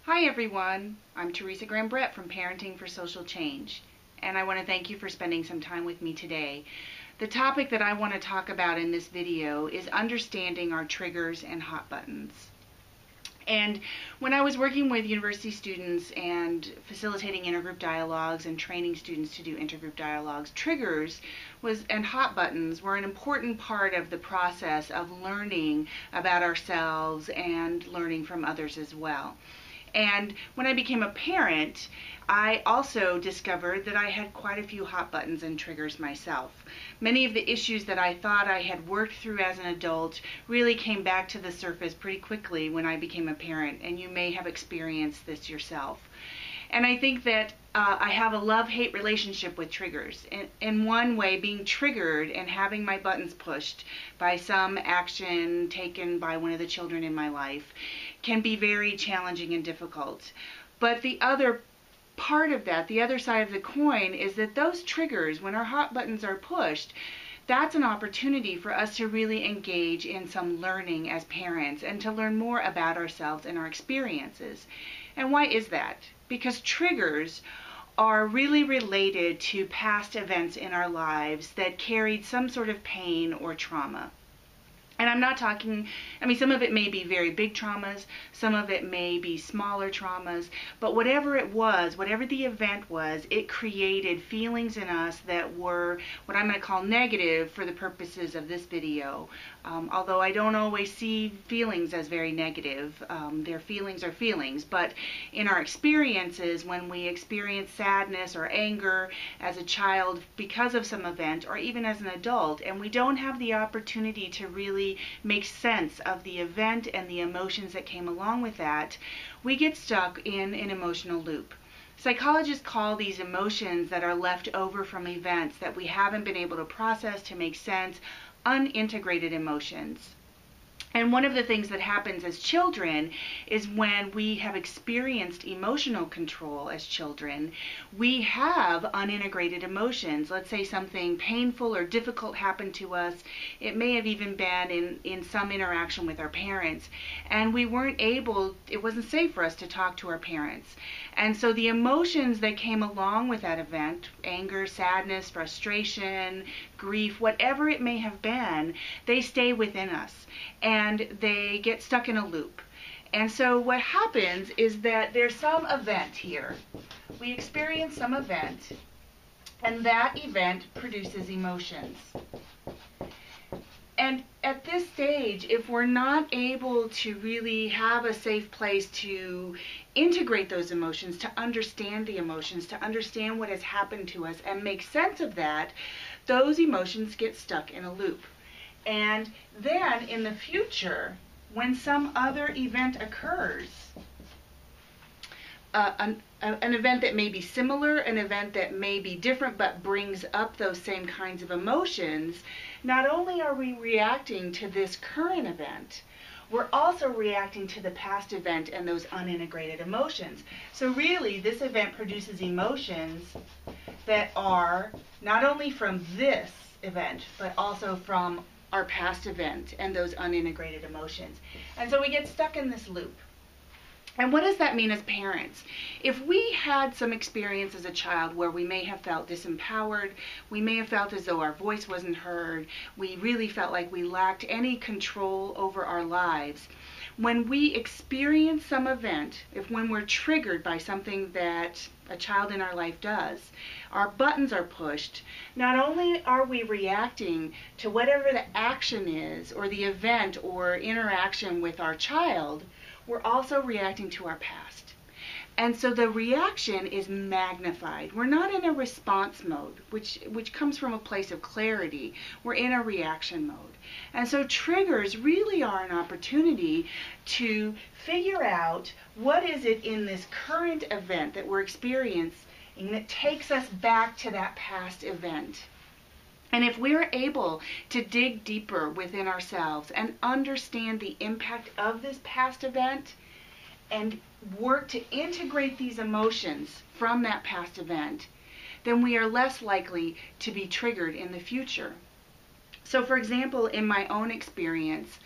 Hi everyone, I'm Teresa Brett from Parenting for Social Change, and I want to thank you for spending some time with me today. The topic that I want to talk about in this video is understanding our triggers and hot buttons. And when I was working with university students and facilitating intergroup dialogues and training students to do intergroup dialogues, triggers and hot buttons were an important part of the process of learning about ourselves and learning from others as well. And when I became a parent, I also discovered that I had quite a few hot buttons and triggers myself. Many of the issues that I thought I had worked through as an adult really came back to the surface pretty quickly when I became a parent, and you may have experienced this yourself. And I think that I have a love-hate relationship with triggers. In one way, being triggered and having my buttons pushed by some action taken by one of the children in my life can be very challenging and difficult. But the other part of that, the other side of the coin, is that those triggers, when our hot buttons are pushed, that's an opportunity for us to really engage in some learning as parents and to learn more about ourselves and our experiences. And why is that? Because triggers are really related to past events in our lives that carried some sort of pain or trauma. And I'm not talking, some of it may be very big traumas, some of it may be smaller traumas, but whatever it was, whatever the event was, it created feelings in us that were what I'm going to call negative for the purposes of this video. Although I don't always see feelings as very negative, their feelings are feelings, but in our experiences, when we experience sadness or anger as a child because of some event, or even as an adult, and we don't have the opportunity to really make sense of the event and the emotions that came along with that, we get stuck in an emotional loop. Psychologists call these emotions that are left over from events that we haven't been able to process to make sense unintegrated emotions. And one of the things that happens as children is when we have experienced emotional control as children, we have unintegrated emotions. Let's say something painful or difficult happened to us. It may have even been in some interaction with our parents. And we weren't able, it wasn't safe for us to talk to our parents. And so the emotions that came along with that event, anger, sadness, frustration, grief, whatever it may have been, they stay within us. And they get stuck in a loop. And so what happens is that there's some event here. We experience some event, and that event produces emotions. And at this stage, if we're not able to really have a safe place to integrate those emotions, to understand the emotions, to understand what has happened to us and make sense of that, those emotions get stuck in a loop. And then in the future, when some other event occurs, an event that may be similar, an event that may be different but brings up those same kinds of emotions, not only are we reacting to this current event, we're also reacting to the past event and those unintegrated emotions. So really, this event produces emotions that are not only from this event, but also from our past event and those unintegrated emotions. And so we get stuck in this loop. And what does that mean as parents? If we had some experience as a child where we may have felt disempowered, we may have felt as though our voice wasn't heard, we really felt like we lacked any control over our lives, when we experience some event, when we're triggered by something that a child in our life does, our buttons are pushed, not only are we reacting to whatever the action is, or the event or interaction with our child, we're also reacting to our past. And so the reaction is magnified. We're not in a response mode, which comes from a place of clarity. We're in a reaction mode. And so triggers really are an opportunity to figure out what is it in this current event that we're experiencing that takes us back to that past event. And if we're able to dig deeper within ourselves and understand the impact of this past event and work to integrate these emotions from that past event, then we are less likely to be triggered in the future. So for example, in my own experience,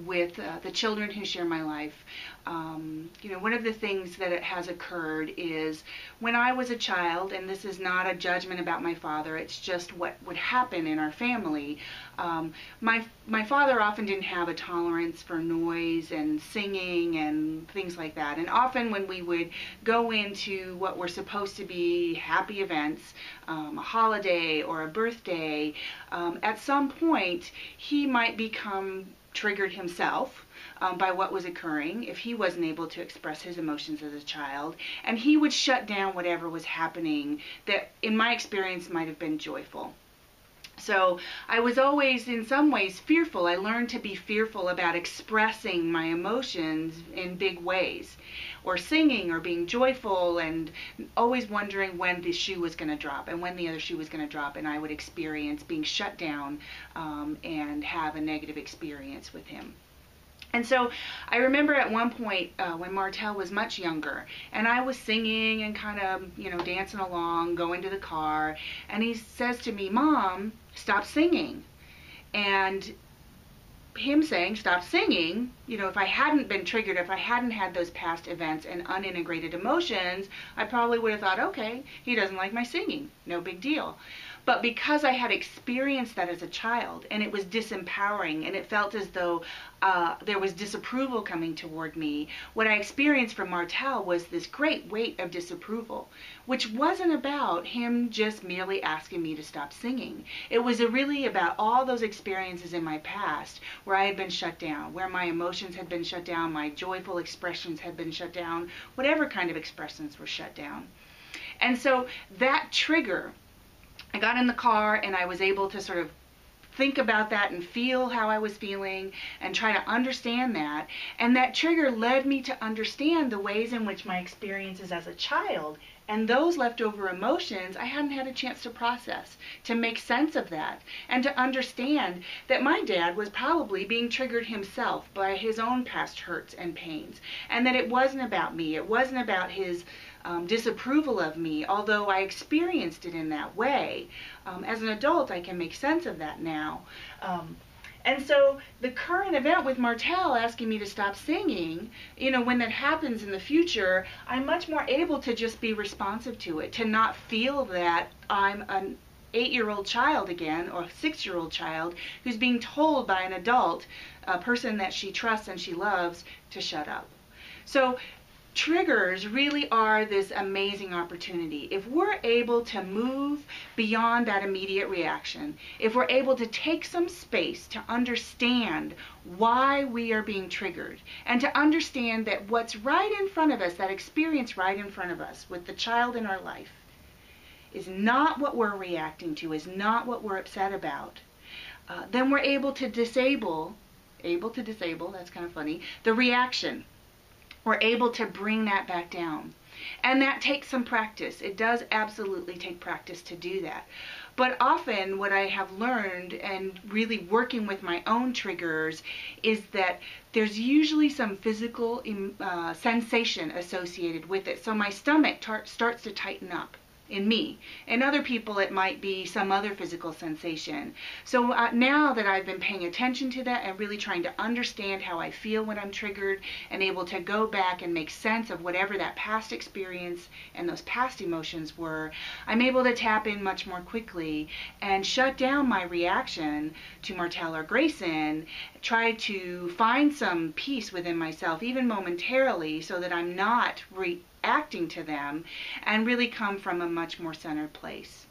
with the children who share my life. One of the things that has occurred is when I was a child, and this is not a judgment about my father, it's just what would happen in our family. My father often didn't have a tolerance for noise and singing and things like that. And often when we would go into what were supposed to be happy events, a holiday or a birthday, at some point he might become triggered himself by what was occurring if he wasn't able to express his emotions as a child, and he would shut down whatever was happening that in my experience might have been joyful. So I was always in some ways fearful. I learned to be fearful about expressing my emotions in big ways, or singing or being joyful, and always wondering when the shoe was going to drop and when the other shoe was going to drop, and I would experience being shut down and have a negative experience with him. And so I remember at one point when Martel was much younger, and I was singing and kind of, dancing along, going to the car, and he says to me, "Mom, stop singing." And him saying stop singing, if I hadn't been triggered, if I hadn't had those past events and unintegrated emotions, I probably would have thought, okay, he doesn't like my singing, no big deal. But because I had experienced that as a child, and it was disempowering, and it felt as though there was disapproval coming toward me, what I experienced from Martel was this great weight of disapproval, which wasn't about him just merely asking me to stop singing. It was really about all those experiences in my past where I had been shut down, where my emotions had been shut down, my joyful expressions had been shut down, whatever kind of expressions were shut down. And so that trigger, I got in the car and I was able to sort of think about that and feel how I was feeling and try to understand that. And that trigger led me to understand the ways in which my experiences as a child and those leftover emotions I hadn't had a chance to process, to make sense of that, and to understand that my dad was probably being triggered himself by his own past hurts and pains, and that it wasn't about me, it wasn't about his disapproval of me, although I experienced it in that way. As an adult, I can make sense of that now. And so the current event with Martel asking me to stop singing, when that happens in the future, I'm much more able to just be responsive to it, to not feel that I'm an 8-year-old child again, or a 6-year-old child who's being told by an adult, a person that she trusts and she loves, to shut up. So triggers really are this amazing opportunity. If we're able to move beyond that immediate reaction, if we're able to take some space to understand why we are being triggered, and to understand that what's right in front of us, that experience right in front of us with the child in our life, is not what we're reacting to, is not what we're upset about, then we're able to disable, that's kind of funny, the reaction. We're able to bring that back down. And that takes some practice. It does absolutely take practice to do that. But often what I have learned, and really working with my own triggers, is that there's usually some physical sensation associated with it. So my stomach starts to tighten up in me. In other people, it might be some other physical sensation. So now that I've been paying attention to that and really trying to understand how I feel when I'm triggered, and able to go back and make sense of whatever that past experience and those past emotions were, I'm able to tap in much more quickly and shut down my reaction to Martel or Grayson, try to find some peace within myself, even momentarily, so that I'm not reacting to them, and really come from a much more centered place.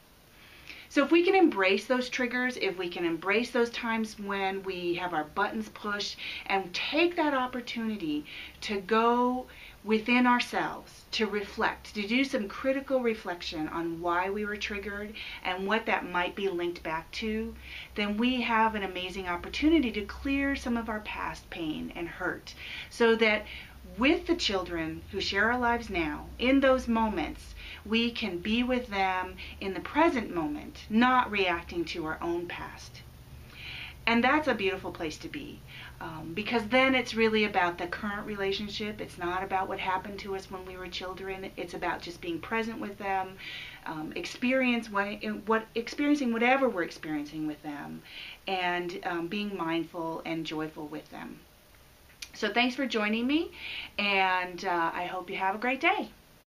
So if we can embrace those triggers, if we can embrace those times when we have our buttons pushed, and take that opportunity to go within ourselves, to reflect, to do some critical reflection on why we were triggered and what that might be linked back to, then we have an amazing opportunity to clear some of our past pain and hurt, so that with the children who share our lives now, in those moments, we can be with them in the present moment, not reacting to our own past. And that's a beautiful place to be, because then it's really about the current relationship. It's not about what happened to us when we were children. It's about just being present with them, experiencing whatever we're experiencing with them, and being mindful and joyful with them. So thanks for joining me, and I hope you have a great day.